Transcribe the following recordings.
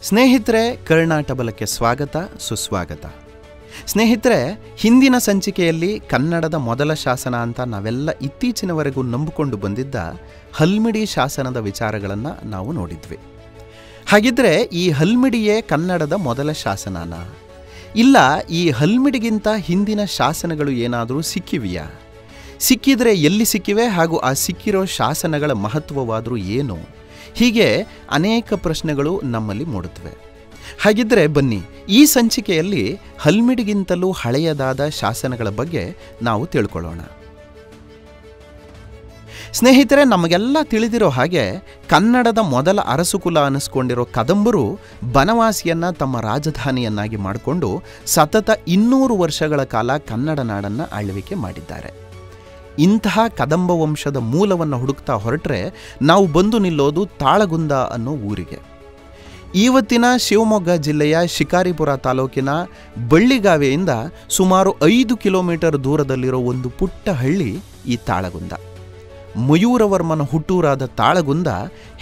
ಸ್ನೇಹಿತರೆ, ಕರ್ನಾಟ ಬಲಕ್ಕೆ ಸ್ವಾಗತ ಸುಸ್ವಾಗತ. ಸ್ನೇಹಿತರೆ, ಹಿಂದಿನ ಸಂಚಿಕೆಯಲ್ಲಿ ಕನ್ನಡದ ಮೊದಲ ಶಾಸನ ಅಂತ ನಾವೆಲ್ಲ ಇತ್ತೀಚಿನವರೆಗೂ ನಂಬಿಕೊಂಡು ಬಂದಿದ್ದ ಹಲ್ಮಿಡಿ ಶಾಸನದ ವಿಚಾರಗಳನ್ನು ನಾವು ನೋಡಿದ್ವಿ. ಹಾಗಿದ್ರೆ ಈ ಹಲ್ಮಿಡಿಯೇ ಕನ್ನಡದ ಮೊದಲ ಶಾಸನನ? ಇಲ್ಲ, ಈ ಹಲ್ಮಿಡಿಗಿಂತ ಹಿಂದಿನ ಶಾಸನಗಳು ಏನಾದರೂ ಸಿಕ್ಕಿವೆಯಾ? ಸಿಕ್ಕಿದರೆ ಎಲ್ಲಿ ಸಿಕ್ಕಿವೆ ಹಾಗೂ ಆ ಸಿಕ್ಕಿರೋ ಶಾಸನಗಳ ಮಹತ್ವವಾದರೂ ಏನು? ಹೀಗೆ ಅನೇಕ ಪ್ರಶ್ನೆಗಳು ನಮ್ಮಲ್ಲಿ ಮೂಡುತ್ತವೆ. ಹಾಗಿದ್ರೆ ಬನ್ನಿ, ಈ ಸಂಚಿಕೆಯಲ್ಲಿ ಹಲ್ಮಿಡಿಗಿಂತಲೂ ಹಳೆಯದಾದ ಶಾಸನಗಳ ಬಗ್ಗೆ ನಾವು ತಿಳ್ಕೊಳ್ಳೋಣ. ಸ್ನೇಹಿತರೆ, ನಮಗೆಲ್ಲ ತಿಳಿದಿರೋ ಹಾಗೆ ಕನ್ನಡದ ಮೊದಲ ಅರಸುಕುಲ ಅನ್ನಿಸ್ಕೊಂಡಿರೋ ಕದಂಬರು ಬನವಾಸಿಯನ್ನು ತಮ್ಮ ರಾಜಧಾನಿಯನ್ನಾಗಿ ಮಾಡಿಕೊಂಡು ಸತತ 200 ವರ್ಷಗಳ ಕಾಲ ಕನ್ನಡ ನಾಡನ್ನು ಆಳ್ವಿಕೆ ಮಾಡಿದ್ದಾರೆ. ಇಂತಹ ಕದಂಬ ವಂಶದ ಮೂಲವನ್ನು ಹುಡುಕ್ತಾ ಹೊರಟ್ರೆ ನಾವು ಬಂದು ನಿಲ್ಲೋದು ತಾಳಗುಂದ ಅನ್ನೋ ಊರಿಗೆ. ಇವತ್ತಿನ ಶಿವಮೊಗ್ಗ ಜಿಲ್ಲೆಯ ಶಿಕಾರಿಪುರ ತಾಲೂಕಿನ ಬಳ್ಳಿಗಾವೆಯಿಂದ ಸುಮಾರು 5 ಕಿಲೋಮೀಟರ್ ದೂರದಲ್ಲಿರೋ ಒಂದು ಪುಟ್ಟ ಹಳ್ಳಿ ಈ ತಾಳಗುಂದ. ಮಯೂರವರ್ಮನ ಹುಟ್ಟೂರಾದ ತಾಳಗುಂದ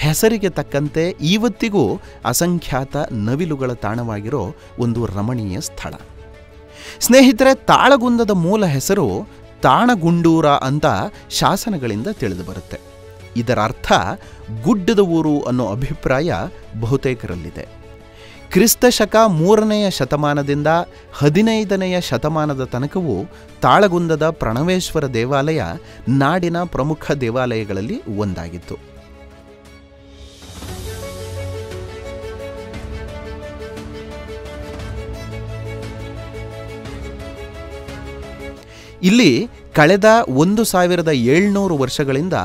ಹೆಸರಿಗೆ ತಕ್ಕಂತೆ ಇವತ್ತಿಗೂ ಅಸಂಖ್ಯಾತ ನವಿಲುಗಳ ತಾಣವಾಗಿರೋ ಒಂದು ರಮಣೀಯ ಸ್ಥಳ. ಸ್ನೇಹಿತರೆ, ತಾಳಗುಂದದ ಮೂಲ ಹೆಸರು ತಾಣಗುಂಡೂರ ಅಂತ ಶಾಸನಗಳಿಂದ ತಿಳಿದು ಬರುತ್ತೆ. ಇದರ ಅರ್ಥ ಗುಡ್ಡದ ಊರು ಅನ್ನೋ ಅಭಿಪ್ರಾಯ ಬಹುತೇಕರಲ್ಲಿದೆ. ಕ್ರಿಸ್ತಶಕ 3ನೇ ಶತಮಾನದಿಂದ 15ನೇ ಶತಮಾನದ ತನಕವೂ ತಾಳಗುಂದದ ಪ್ರಣವೇಶ್ವರ ದೇವಾಲಯ ನಾಡಿನ ಪ್ರಮುಖ ದೇವಾಲಯಗಳಲ್ಲಿ ಒಂದಾಗಿತ್ತು. ಇಲ್ಲಿ ಕಳೆದ 1700 ವರ್ಷಗಳಿಂದ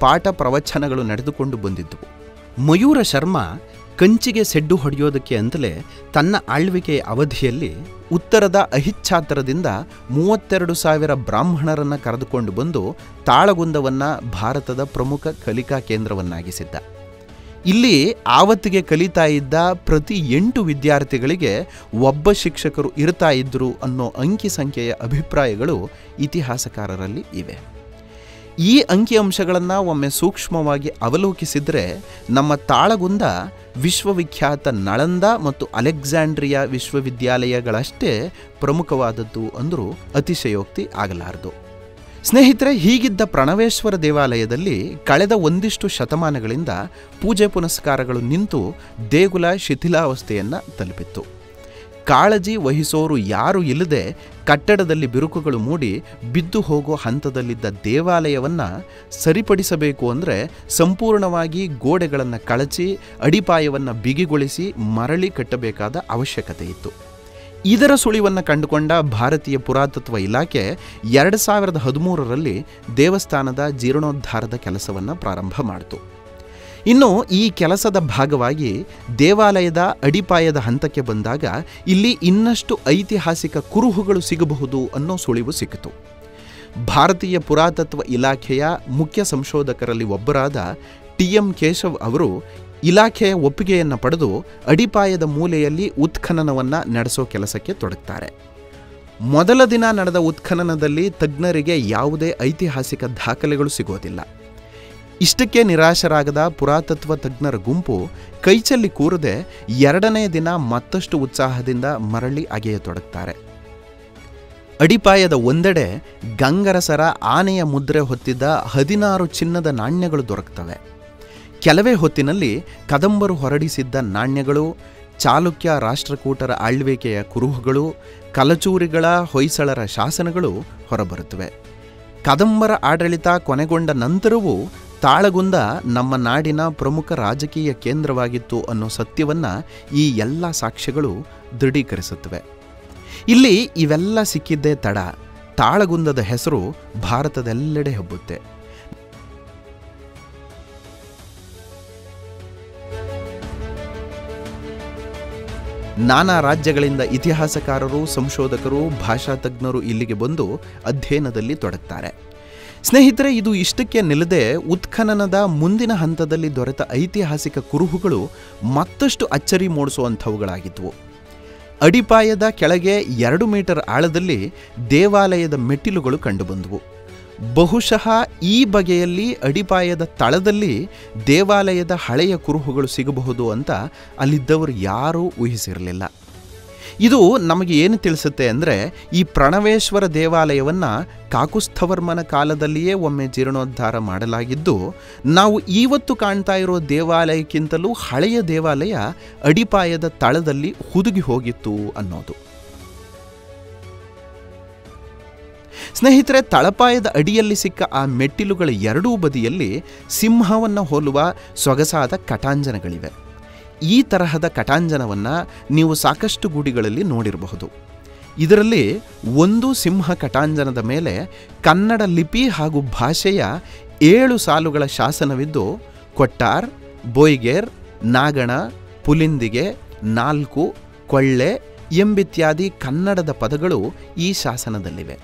ಪಾಠ ಪ್ರವಚನಗಳು ನಡೆದುಕೊಂಡು ಬಂದಿದ್ದವು. ಮಯೂರ ಶರ್ಮ ಕಂಚಿಗೆ ಸೆಡ್ಡು ಹೊಡೆಯೋದಕ್ಕೆ ಅಂತಲೇ ತನ್ನ ಆಳ್ವಿಕೆಯ ಅವಧಿಯಲ್ಲಿ ಉತ್ತರದ ಅಹಿಚ್ಛಾತ್ರದಿಂದ 32,000 ಬ್ರಾಹ್ಮಣರನ್ನು ಕರೆದುಕೊಂಡು ಬಂದು ತಾಳಗುಂದವನ್ನು ಭಾರತದ ಪ್ರಮುಖ ಕಲಿಕಾ ಕೇಂದ್ರವನ್ನಾಗಿಸಿದ್ದ. ಇಲ್ಲಿ ಆವತ್ತಿಗೆ ಕಲಿತಾ ಇದ್ದ ಪ್ರತಿ 8 ವಿದ್ಯಾರ್ಥಿಗಳಿಗೆ ಒಬ್ಬ ಶಿಕ್ಷಕರು ಇರ್ತಾ ಇದ್ರು ಅನ್ನೋ ಅಂಕಿ ಸಂಖ್ಯೆಯ ಅಭಿಪ್ರಾಯಗಳು ಇತಿಹಾಸಕಾರರಲ್ಲಿ ಇವೆ. ಈ ಅಂಕಿಅಂಶಗಳನ್ನು ಒಮ್ಮೆ ಸೂಕ್ಷ್ಮವಾಗಿ ಅವಲೋಕಿಸಿದರೆ ನಮ್ಮ ತಾಳಗುಂದ ವಿಶ್ವವಿಖ್ಯಾತ ನಳಂದ ಮತ್ತು ಅಲೆಕ್ಸಾಂಡ್ರಿಯಾ ವಿಶ್ವವಿದ್ಯಾಲಯಗಳಷ್ಟೇ ಪ್ರಮುಖವಾದದ್ದು ಅಂದರೂ ಅತಿಶಯೋಕ್ತಿ ಆಗಲಾರದು. ಸ್ನೇಹಿತರೆ, ಹೀಗಿದ್ದ ಪ್ರಣವೇಶ್ವರ ದೇವಾಲಯದಲ್ಲಿ ಕಳೆದ ಒಂದಿಷ್ಟು ಶತಮಾನಗಳಿಂದ ಪೂಜೆ ಪುನಸ್ಕಾರಗಳು ನಿಂತು ದೇಗುಲ ಶಿಥಿಲಾವಸ್ಥೆಯನ್ನು ತಲುಪಿತ್ತು. ಕಾಳಜಿ ವಹಿಸೋರು ಯಾರೂ ಇಲ್ಲದೆ ಕಟ್ಟಡದಲ್ಲಿ ಬಿರುಕುಗಳು ಮೂಡಿ ಬಿದ್ದು ಹೋಗೋ ಹಂತದಲ್ಲಿದ್ದ ದೇವಾಲಯವನ್ನು ಸರಿಪಡಿಸಬೇಕು ಅಂದರೆ ಸಂಪೂರ್ಣವಾಗಿ ಗೋಡೆಗಳನ್ನು ಕಳಚಿ ಅಡಿಪಾಯವನ್ನು ಬಿಗಿಗೊಳಿಸಿ ಮರಳಿ ಕಟ್ಟಬೇಕಾದ ಅವಶ್ಯಕತೆ ಇತ್ತು. ಇದರ ಸುಳಿವನ್ನು ಕಂಡುಕೊಂಡ ಭಾರತೀಯ ಪುರಾತತ್ವ ಇಲಾಖೆ 2013ರಲ್ಲಿ ದೇವಸ್ಥಾನದ ಜೀರ್ಣೋದ್ಧಾರದ ಕೆಲಸವನ್ನು ಪ್ರಾರಂಭ ಮಾಡಿತು. ಇನ್ನು ಈ ಕೆಲಸದ ಭಾಗವಾಗಿ ದೇವಾಲಯದ ಅಡಿಪಾಯದ ಹಂತಕ್ಕೆ ಬಂದಾಗ ಇಲ್ಲಿ ಇನ್ನಷ್ಟು ಐತಿಹಾಸಿಕ ಕುರುಹುಗಳು ಸಿಗಬಹುದು ಅನ್ನೋ ಸುಳಿವು ಸಿಕ್ಕಿತು. ಭಾರತೀಯ ಪುರಾತತ್ವ ಇಲಾಖೆಯ ಮುಖ್ಯ ಸಂಶೋಧಕರಲ್ಲಿ ಒಬ್ಬರಾದ TM ಕೇಶವ್ ಅವರು ಇಲಾಖೆಯ ಒಪ್ಪಿಗೆಯನ್ನು ಪಡೆದು ಅಡಿಪಾಯದ ಮೂಲೆಯಲ್ಲಿ ಉತ್ಖನನವನ್ನು ನಡೆಸೋ ಕೆಲಸಕ್ಕೆ ತೊಡಗ್ತಾರೆ. ಮೊದಲ ದಿನ ನಡೆದ ಉತ್ಖನನದಲ್ಲಿ ತಜ್ಞರಿಗೆ ಯಾವುದೇ ಐತಿಹಾಸಿಕ ದಾಖಲೆಗಳು ಸಿಗೋದಿಲ್ಲ. ಇಷ್ಟಕ್ಕೆ ನಿರಾಶರಾಗದ ಪುರಾತತ್ವ ತಜ್ಞರ ಗುಂಪು ಕೈಚಲ್ಲಿ ಕೂರದೆ 2ನೇ ದಿನ ಮತ್ತಷ್ಟು ಉತ್ಸಾಹದಿಂದ ಮರಳಿ ಅಗೆಯತೊಡಗ್ತಾರೆ. ಅಡಿಪಾಯದ ಒಂದೆಡೆ ಗಂಗರಸರ ಆನೆಯ ಮುದ್ರೆ ಹೊತ್ತಿದ್ದ 16 ಚಿನ್ನದ ನಾಣ್ಯಗಳು ದೊರಕ್ತವೆ. ಕೆಲವೇ ಹೊತ್ತಿನಲ್ಲಿ ಕದಂಬರು ಹೊರಡಿಸಿದ್ದ ನಾಣ್ಯಗಳು, ಚಾಲುಕ್ಯ ರಾಷ್ಟ್ರಕೂಟರ ಆಳ್ವಿಕೆಯ ಕುರುಹುಗಳು, ಕಲಚೂರಿಗಳ ಹೊಯ್ಸಳರ ಶಾಸನಗಳು ಹೊರಬರುತ್ತವೆ. ಕದಂಬರ ಆಡಳಿತ ಕೊನೆಗೊಂಡ ನಂತರವೂ ತಾಳಗುಂದ ನಮ್ಮ ನಾಡಿನ ಪ್ರಮುಖ ರಾಜಕೀಯ ಕೇಂದ್ರವಾಗಿತ್ತು ಅನ್ನೋ ಸತ್ಯವನ್ನು ಈ ಎಲ್ಲ ಸಾಕ್ಷ್ಯಗಳು ದೃಢೀಕರಿಸುತ್ತವೆ. ಇಲ್ಲಿ ಇವೆಲ್ಲ ಸಿಕ್ಕಿದ್ದೇ ತಡ. ತಾಳಗುಂದದ ಹೆಸರು ಭಾರತದೆಲ್ಲೆಡೆ ಹಬ್ಬುತ್ತೆ. ನಾನಾ ರಾಜ್ಯಗಳಿಂದ ಇತಿಹಾಸಕಾರರು, ಸಂಶೋಧಕರು, ಭಾಷಾ ತಜ್ಞರು ಇಲ್ಲಿಗೆ ಬಂದು ಅಧ್ಯಯನದಲ್ಲಿ ತೊಡಗ್ತಾರೆ. ಸ್ನೇಹಿತರೆ, ಇದು ಇಷ್ಟಕ್ಕೆ ನಿಲ್ಲದೆ ಉತ್ಖನನದ ಮುಂದಿನ ಹಂತದಲ್ಲಿ ದೊರೆತ ಐತಿಹಾಸಿಕ ಕುರುಹುಗಳು ಮತ್ತಷ್ಟು ಅಚ್ಚರಿ ಮೂಡಿಸುವಂಥವುಗಳಾಗಿದ್ವು. ಅಡಿಪಾಯದ ಕೆಳಗೆ 2 ಮೀಟರ್ ಆಳದಲ್ಲಿ ದೇವಾಲಯದ ಮೆಟ್ಟಿಲುಗಳು ಕಂಡುಬಂದವು. ಬಹುಶಃ ಈ ಬಗೆಯಲ್ಲಿ ಅಡಿಪಾಯದ ತಳದಲ್ಲಿ ದೇವಾಲಯದ ಹಳೆಯ ಕುರುಹುಗಳು ಸಿಗಬಹುದು ಅಂತ ಅಲ್ಲಿದ್ದವರು ಯಾರೂ ಊಹಿಸಿರಲಿಲ್ಲ. ಇದು ನಮಗೆ ಏನು ತಿಳಿಸುತ್ತೆ ಅಂದರೆ, ಈ ಪ್ರಣವೇಶ್ವರ ದೇವಾಲಯವನ್ನು ಕಾಕುಸ್ಥವರ್ಮನ ಕಾಲದಲ್ಲಿಯೇ ಒಮ್ಮೆ ಜೀರ್ಣೋದ್ಧಾರ ಮಾಡಲಾಗಿದ್ದು, ನಾವು ಇವತ್ತು ಕಾಣ್ತಾ ಇರೋ ದೇವಾಲಯಕ್ಕಿಂತಲೂ ಹಳೆಯ ದೇವಾಲಯ ಅಡಿಪಾಯದ ತಳದಲ್ಲಿ ಹುದುಗಿ ಹೋಗಿತ್ತು ಅನ್ನೋದು. ಸ್ನೇಹಿತರೆ, ತಳಪಾಯದ ಅಡಿಯಲ್ಲಿ ಸಿಕ್ಕ ಆ ಮೆಟ್ಟಿಲುಗಳ ಎರಡೂ ಬದಿಯಲ್ಲಿ ಸಿಂಹವನ್ನು ಹೋಲುವ ಸೊಗಸಾದ ಕಟಾಂಜನಗಳಿವೆ. ಈ ತರಹದ ಕಟಾಂಜನವನ್ನು ನೀವು ಸಾಕಷ್ಟು ಗುಡಿಗಳಲ್ಲಿ ನೋಡಿರಬಹುದು. ಇದರಲ್ಲಿ ಒಂದು ಸಿಂಹ ಕಟಾಂಜನದ ಮೇಲೆ ಕನ್ನಡ ಲಿಪಿ ಹಾಗೂ ಭಾಷೆಯ 7 ಸಾಲುಗಳ ಶಾಸನವಿದ್ದು, ಕೊಟ್ಟಾರ್, ಬೋಯ್ಗೇರ್, ನಾಗಣ, ಪುಲಿಂದಿಗೆ, ನಾಲ್ಕು, ಕೊಳ್ಳೆ ಎಂಬಿತ್ಯಾದಿ ಕನ್ನಡದ ಪದಗಳು ಈ ಶಾಸನದಲ್ಲಿವೆ.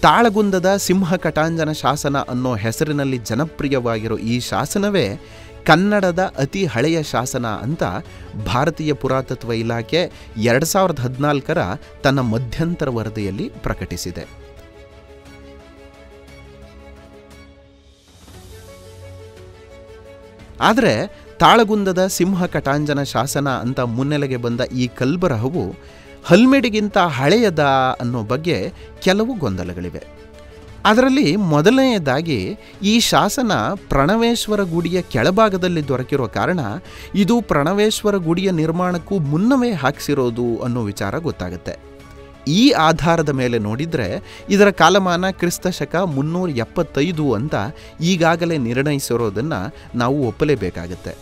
ತಾಳಗುಂದದ ಸಿಂಹ ಕಟಾಂಜನ ಶಾಸನ ಅನ್ನೋ ಹೆಸರಿನಲ್ಲಿ ಜನಪ್ರಿಯವಾಗಿರೋ ಈ ಶಾಸನವೇ ಕನ್ನಡದ ಅತಿ ಹಳೆಯ ಶಾಸನ ಅಂತ ಭಾರತೀಯ ಪುರಾತತ್ವ ಇಲಾಖೆ 2014ರ ತನ್ನ ಮಧ್ಯಂತರ ವರದಿಯಲ್ಲಿ ಪ್ರಕಟಿಸಿದೆ. ಆದರೆ ತಾಳಗುಂದದ ಸಿಂಹ ಕಟಾಂಜನ ಶಾಸನ ಅಂತ ಮುನ್ನೆಲೆಗೆ ಬಂದ ಈ ಕಲ್ಬರಹವು ಹಲ್ಮಿಡಿಗಿಂತ ಹಳೆಯದ ಅನ್ನೋ ಬಗ್ಗೆ ಕೆಲವು ಗೊಂದಲಗಳಿವೆ. ಅದರಲ್ಲಿ ಮೊದಲನೆಯದಾಗಿ, ಈ ಶಾಸನ ಪ್ರಣವೇಶ್ವರ ಗುಡಿಯ ಕೆಳಭಾಗದಲ್ಲಿ ದೊರಕಿರೋ ಕಾರಣ ಇದು ಪ್ರಣವೇಶ್ವರ ಗುಡಿಯ ನಿರ್ಮಾಣಕ್ಕೂ ಮುನ್ನವೇ ಹಾಕಿಸಿರೋದು ಅನ್ನೋ ವಿಚಾರ ಗೊತ್ತಾಗುತ್ತೆ. ಈ ಆಧಾರದ ಮೇಲೆ ನೋಡಿದರೆ ಇದರ ಕಾಲಮಾನ ಕ್ರಿಸ್ತಶಕ 375 ಅಂತ ಈಗಾಗಲೇ ನಿರ್ಣಯಿಸಿರೋದನ್ನು ನಾವು ಒಪ್ಪಲೇಬೇಕಾಗತ್ತೆ.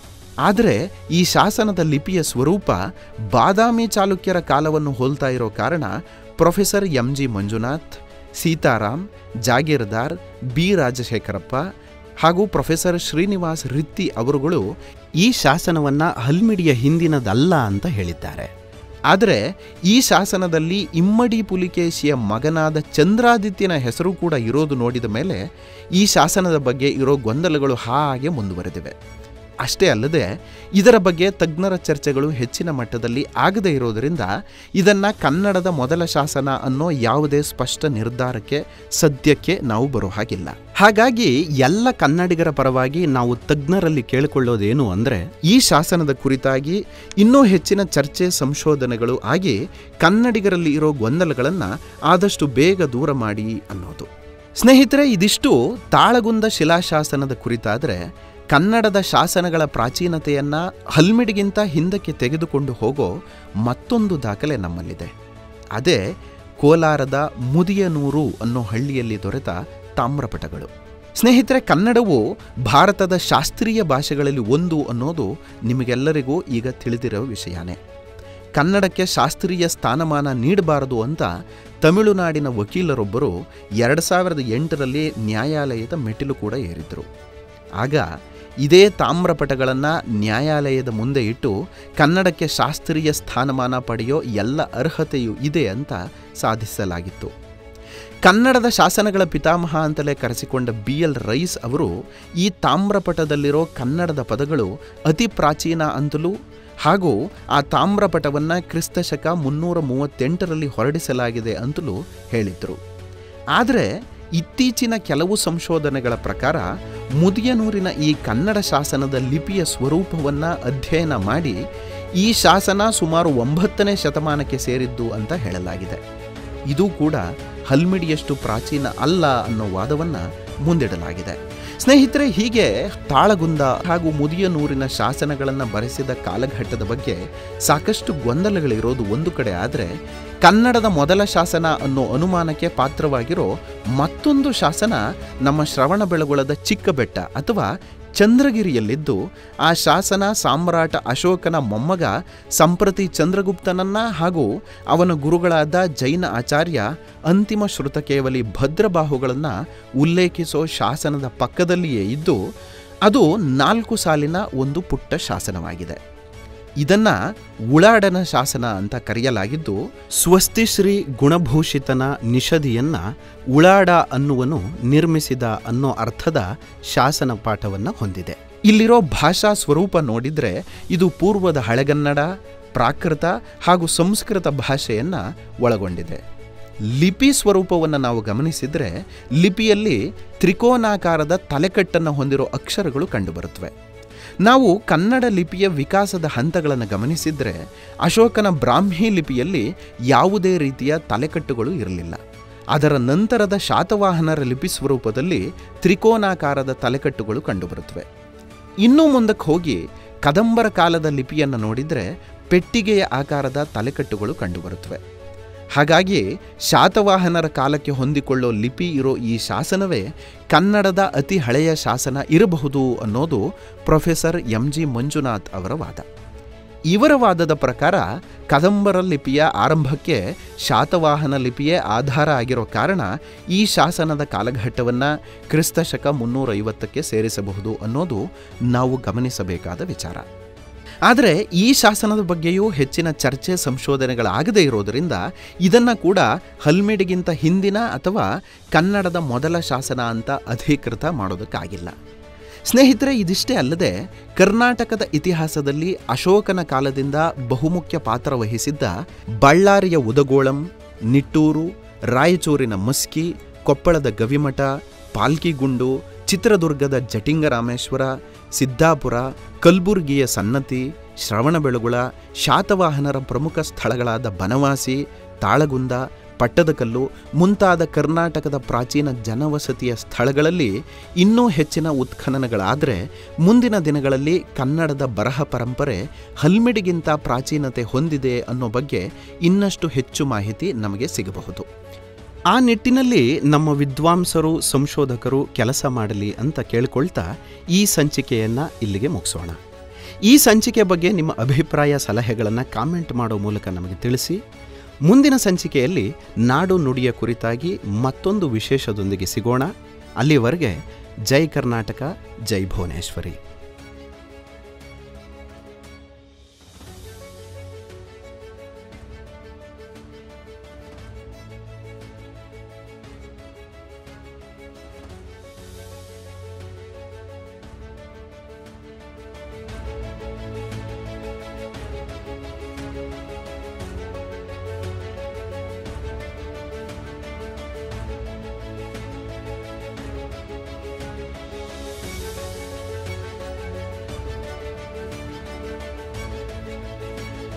ಆದರೆ ಈ ಶಾಸನದ ಲಿಪಿಯ ಸ್ವರೂಪ ಬಾದಾಮಿ ಚಾಲುಕ್ಯರ ಕಾಲವನ್ನು ಹೋಲ್ತಾ ಇರೋ ಕಾರಣ professor MG Manjunath, Sitaram, Jagirdar, B Rajashekharappa ಹಾಗೂ ಪ್ರೊಫೆಸರ್ ಶ್ರೀನಿವಾಸ್ ರಿತ್ತಿ ಅವರುಗಳು ಈ ಶಾಸನವನ್ನು ಹಲ್ಮಿಡಿಯ ಹಿಂದಿನದಲ್ಲ ಅಂತ ಹೇಳಿದ್ದಾರೆ. ಆದರೆ ಈ ಶಾಸನದಲ್ಲಿ ಇಮ್ಮಡಿ ಪುಲಿಕೇಶಿಯ ಮಗನಾದ ಚಂದ್ರಾದಿತ್ಯನ ಹೆಸರು ಕೂಡ ಇರೋದು ನೋಡಿದ ಮೇಲೆ ಈ ಶಾಸನದ ಬಗ್ಗೆ ಇರೋ ಗೊಂದಲಗಳು ಹಾಗೆ ಮುಂದುವರೆದಿವೆ. ಅಷ್ಟೇ ಅಲ್ಲದೆ ಇದರ ಬಗ್ಗೆ ತಜ್ಞರ ಚರ್ಚೆಗಳು ಹೆಚ್ಚಿನ ಮಟ್ಟದಲ್ಲಿ ಆಗದೇ ಇರೋದರಿಂದ ಇದನ್ನು ಕನ್ನಡದ ಮೊದಲ ಶಾಸನ ಅನ್ನೋ ಯಾವುದೇ ಸ್ಪಷ್ಟ ನಿರ್ಧಾರಕ್ಕೆ ಸದ್ಯಕ್ಕೆ ನಾವು ಬರೋ ಹಾಗಿಲ್ಲ. ಹಾಗಾಗಿ ಎಲ್ಲ ಕನ್ನಡಿಗರ ಪರವಾಗಿ ನಾವು ತಜ್ಞರಲ್ಲಿ ಕೇಳಿಕೊಳ್ಳೋದೇನು ಅಂದರೆ, ಈ ಶಾಸನದ ಕುರಿತಾಗಿ ಇನ್ನೂ ಹೆಚ್ಚಿನ ಚರ್ಚೆ ಸಂಶೋಧನೆಗಳು ಆಗಿ ಕನ್ನಡಿಗರಲ್ಲಿ ಇರೋ ಗೊಂದಲಗಳನ್ನು ಆದಷ್ಟು ಬೇಗ ದೂರ ಮಾಡಿ ಅನ್ನೋದು. ಸ್ನೇಹಿತರೆ, ಇದಿಷ್ಟು ತಾಳಗುಂದ ಶಿಲಾಶಾಸನದ ಕುರಿತಾದರೆ, ಕನ್ನಡದ ಶಾಸನಗಳ ಪ್ರಾಚೀನತೆಯನ್ನು ಹಲ್ಮಿಡಿಗಿಂತ ಹಿಂದಕ್ಕೆ ತೆಗೆದುಕೊಂಡು ಹೋಗೋ ಮತ್ತೊಂದು ದಾಖಲೆ ನಮ್ಮಲ್ಲಿದೆ. ಅದೇ ಕೋಲಾರದ ಮುದಿಯನೂರು ಅನ್ನೋ ಹಳ್ಳಿಯಲ್ಲಿ ದೊರೆತ ತಾಮ್ರಪಟಗಳು. ಸ್ನೇಹಿತರೆ, ಕನ್ನಡವು ಭಾರತದ ಶಾಸ್ತ್ರೀಯ ಭಾಷೆಗಳಲ್ಲಿ ಒಂದು ಅನ್ನೋದು ನಿಮಗೆಲ್ಲರಿಗೂ ಈಗ ತಿಳಿದಿರೋ ವಿಷಯನೇ. ಕನ್ನಡಕ್ಕೆ ಶಾಸ್ತ್ರೀಯ ಸ್ಥಾನಮಾನ ನೀಡಬಾರದು ಅಂತ ತಮಿಳುನಾಡಿನ ವಕೀಲರೊಬ್ಬರು 2008ರಲ್ಲಿ ನ್ಯಾಯಾಲಯದ ಮೆಟ್ಟಿಲು ಕೂಡ ಏರಿದ್ರು. ಆಗ ಇದೇ ತಾಮ್ರಪಟಗಳನ್ನು ನ್ಯಾಯಾಲಯದ ಮುಂದೆ ಇಟ್ಟು ಕನ್ನಡಕ್ಕೆ ಶಾಸ್ತ್ರೀಯ ಸ್ಥಾನಮಾನ ಪಡೆಯೋ ಎಲ್ಲ ಅರ್ಹತೆಯೂ ಇದೆ ಅಂತ ಸಾಧಿಸಲಾಗಿತ್ತು. ಕನ್ನಡದ ಶಾಸನಗಳ ಪಿತಾಮಹ ಅಂತಲೇ ಕರೆಸಿಕೊಂಡ BL ರೈಸ್ ಅವರು ಈ ತಾಮ್ರಪಟದಲ್ಲಿರೋ ಕನ್ನಡದ ಪದಗಳು ಅತಿ ಪ್ರಾಚೀನ ಅಂತಲೂ ಹಾಗೂ ಆ ತಾಮ್ರಪಟವನ್ನು ಕ್ರಿಸ್ತಶಕ 338ರಲ್ಲಿ ಹೊರಡಿಸಲಾಗಿದೆ ಅಂತಲೂ ಹೇಳಿದರು. ಆದರೆ ಇತ್ತೀಚಿನ ಕೆಲವು ಸಂಶೋಧನೆಗಳ ಪ್ರಕಾರ ಮುದಿಯನೂರಿನ ಈ ಕನ್ನಡ ಶಾಸನದ ಲಿಪಿಯ ಸ್ವರೂಪವನ್ನು ಅಧ್ಯಯನ ಮಾಡಿ ಈ ಶಾಸನ ಸುಮಾರು 9ನೇ ಶತಮಾನಕ್ಕೆ ಸೇರಿದ್ದು ಅಂತ ಹೇಳಲಾಗಿದೆ. ಇದು ಕೂಡ ಹಲ್ಮಿಡಿಯಷ್ಟು ಪ್ರಾಚೀನ ಅಲ್ಲ ಅನ್ನೋ ವಾದವನ್ನು ಮುಂದಿಡಲಾಗಿದೆ. ಸ್ನೇಹಿತರೆ, ಹೀಗೆ ತಾಳಗುಂದ ಹಾಗೂ ಮುದಿಯನೂರಿನ ಶಾಸನಗಳನ್ನು ಬರೆಸಿದ ಕಾಲಘಟ್ಟದ ಬಗ್ಗೆ ಸಾಕಷ್ಟು ಗೊಂದಲಗಳಿರೋದು ಒಂದು ಕಡೆ ಆದರೆ, ಕನ್ನಡದ ಮೊದಲ ಶಾಸನ ಅನ್ನೋ ಅನುಮಾನಕ್ಕೆ ಪಾತ್ರವಾಗಿರೋ ಮತ್ತೊಂದು ಶಾಸನ ನಮ್ಮ ಶ್ರವಣಬೆಳಗೊಳದ ಚಿಕ್ಕಬೆಟ್ಟ ಅಥವಾ ಚಂದ್ರಗಿರಿಯಲ್ಲಿದ್ದು, ಆ ಶಾಸನ ಸಾಮ್ರಾಟ ಅಶೋಕನ ಮೊಮ್ಮಗ ಸಂಪ್ರತಿ ಚಂದ್ರಗುಪ್ತನನ್ನ ಹಾಗೂ ಅವನ ಗುರುಗಳಾದ ಜೈನ ಆಚಾರ್ಯ ಅಂತಿಮ ಶ್ರುತಕೇವಲಿ ಭದ್ರಬಾಹುಗಳನ್ನು ಉಲ್ಲೇಖಿಸೋ ಶಾಸನದ ಪಕ್ಕದಲ್ಲಿಯೇ ಇದ್ದು, ಅದು 4 ಸಾಲಿನ ಒಂದು ಪುಟ್ಟ ಶಾಸನವಾಗಿದೆ. ಇದನ್ನು ಉಳಾಡನ ಶಾಸನ ಅಂತ ಕರೆಯಲಾಗಿದ್ದು, ಸ್ವಸ್ತಿಶ್ರೀ ಗುಣಭೂಷಿತನ ನಿಷಧಿಯನ್ನು ಉಳಾಡ ಅನ್ನುವನು ನಿರ್ಮಿಸಿದ ಅನ್ನೋ ಅರ್ಥದ ಶಾಸನ ಪಾಠವನ್ನು ಹೊಂದಿದೆ. ಇಲ್ಲಿರೋ ಭಾಷಾ ಸ್ವರೂಪ ನೋಡಿದರೆ ಇದು ಪೂರ್ವದ ಹಳೆಗನ್ನಡ, ಪ್ರಾಕೃತ ಹಾಗೂ ಸಂಸ್ಕೃತ ಭಾಷೆಯನ್ನು ಒಳಗೊಂಡಿದೆ. ಲಿಪಿ ಸ್ವರೂಪವನ್ನು ನಾವು ಗಮನಿಸಿದರೆ ಲಿಪಿಯಲ್ಲಿ ತ್ರಿಕೋನಾಕಾರದ ತಲೆಕಟ್ಟನ್ನು ಹೊಂದಿರೋ ಅಕ್ಷರಗಳು ಕಂಡುಬರುತ್ತವೆ. ನಾವು ಕನ್ನಡ ಲಿಪಿಯ ವಿಕಾಸದ ಹಂತಗಳನ್ನು ಗಮನಿಸಿದರೆ ಅಶೋಕನ ಬ್ರಾಹ್ಮಿ ಲಿಪಿಯಲ್ಲಿ ಯಾವುದೇ ರೀತಿಯ ತಲೆಕಟ್ಟುಗಳು ಇರಲಿಲ್ಲ. ಅದರ ನಂತರದ ಶಾತವಾಹನರ ಲಿಪಿ ಸ್ವರೂಪದಲ್ಲಿ ತ್ರಿಕೋನಾಕಾರದ ತಲೆಕಟ್ಟುಗಳು ಕಂಡುಬರುತ್ತವೆ. ಇನ್ನೂ ಮುಂದಕ್ಕೆ ಹೋಗಿ ಕದಂಬರ ಕಾಲದ ಲಿಪಿಯನ್ನು ನೋಡಿದರೆ ಪೆಟ್ಟಿಗೆಯ ಆಕಾರದ ತಲೆಕಟ್ಟುಗಳು ಕಂಡುಬರುತ್ತವೆ. ಹಾಗಾಗಿ ಶಾತವಾಹನರ ಕಾಲಕ್ಕೆ ಹೊಂದಿಕೊಳ್ಳೋ ಲಿಪಿ ಇರೋ ಈ ಶಾಸನವೇ ಕನ್ನಡದ ಅತಿ ಹಳೆಯ ಶಾಸನ ಇರಬಹುದು ಅನ್ನೋದು ಪ್ರೊಫೆಸರ್ MG ಮಂಜುನಾಥ್ ಅವರ ವಾದ. ಇವರ ವಾದದ ಪ್ರಕಾರ ಕದಂಬರ ಲಿಪಿಯ ಆರಂಭಕ್ಕೆ ಶಾತವಾಹನ ಲಿಪಿಯೇ ಆಧಾರ ಆಗಿರೋ ಕಾರಣ ಈ ಶಾಸನದ ಕಾಲಘಟ್ಟವನ್ನು ಕ್ರಿಸ್ತಶಕ 350ಕ್ಕೆ ಸೇರಿಸಬಹುದು ಅನ್ನೋದು ನಾವು ಗಮನಿಸಬೇಕಾದ ವಿಚಾರ. ಆದರೆ ಈ ಶಾಸನದ ಬಗ್ಗೆಯೂ ಹೆಚ್ಚಿನ ಚರ್ಚೆ ಸಂಶೋಧನೆಗಳಾಗದೇ ಇರೋದರಿಂದ ಇದನ್ನು ಕೂಡ ಹಲ್ಮಿಡಿಗಿಂತ ಹಿಂದಿನ ಅಥವಾ ಕನ್ನಡದ ಮೊದಲ ಶಾಸನ ಅಂತ ಅಧಿಕೃತ ಮಾಡೋದಕ್ಕಾಗಿಲ್ಲ. ಸ್ನೇಹಿತರೆ, ಇದಿಷ್ಟೇ ಅಲ್ಲದೆ ಕರ್ನಾಟಕದ ಇತಿಹಾಸದಲ್ಲಿ ಅಶೋಕನ ಕಾಲದಿಂದ ಬಹುಮುಖ್ಯ ಪಾತ್ರ ವಹಿಸಿದ್ದ ಬಳ್ಳಾರಿಯ ಉದಗೋಳಂ, ನಿಟ್ಟೂರು, ರಾಯಚೂರಿನ ಮಸ್ಕಿ, ಕೊಪ್ಪಳದ ಗವಿಮಠ, ಪಾಲ್ಕಿಗುಂಡು, ಚಿತ್ರದುರ್ಗದ ಜಟಿಂಗರಾಮೇಶ್ವರ, ಸಿದ್ದಾಪುರ, ಕಲಬುರಗಿಯ ಸನ್ನತಿ, ಶ್ರವಣಬೆಳಗೊಳ, ಶಾತವಾಹನರ ಪ್ರಮುಖ ಸ್ಥಳಗಳಾದ ಬನವಾಸಿ, ತಾಳಗುಂದ, ಪಟ್ಟದಕಲ್ಲು ಮುಂತಾದ ಕರ್ನಾಟಕದ ಪ್ರಾಚೀನ ಜನವಸತಿಯ ಸ್ಥಳಗಳಲ್ಲಿ ಇನ್ನೂ ಹೆಚ್ಚಿನ ಉತ್ಖನನಗಳಾದರೆ ಮುಂದಿನ ದಿನಗಳಲ್ಲಿ ಕನ್ನಡದ ಬರಹ ಪರಂಪರೆ ಹಲ್ಮಿಡಿಗಿಂತ ಪ್ರಾಚೀನತೆ ಹೊಂದಿದೆ ಅನ್ನೋ ಬಗ್ಗೆ ಇನ್ನಷ್ಟು ಹೆಚ್ಚು ಮಾಹಿತಿ ನಮಗೆ ಸಿಗಬಹುದು. ಆ ನಿಟ್ಟಿನಲ್ಲಿ ನಮ್ಮ ವಿದ್ವಾಂಸರು, ಸಂಶೋಧಕರು ಕೆಲಸ ಮಾಡಲಿ ಅಂತ ಕೇಳಿಕೊಳ್ತಾ ಈ ಸಂಚಿಕೆಯನ್ನು ಇಲ್ಲಿಗೆ ಮುಗಿಸೋಣ. ಈ ಸಂಚಿಕೆ ಬಗ್ಗೆ ನಿಮ್ಮ ಅಭಿಪ್ರಾಯ, ಸಲಹೆಗಳನ್ನು ಕಾಮೆಂಟ್ ಮಾಡೋ ಮೂಲಕ ನಮಗೆ ತಿಳಿಸಿ. ಮುಂದಿನ ಸಂಚಿಕೆಯಲ್ಲಿ ನಾಡು ನುಡಿಯ ಕುರಿತಾಗಿ ಮತ್ತೊಂದು ವಿಶೇಷದೊಂದಿಗೆ ಸಿಗೋಣ. ಅಲ್ಲಿವರೆಗೆ ಜೈ ಕರ್ನಾಟಕ, ಜೈ ಭುವನೇಶ್ವರಿ.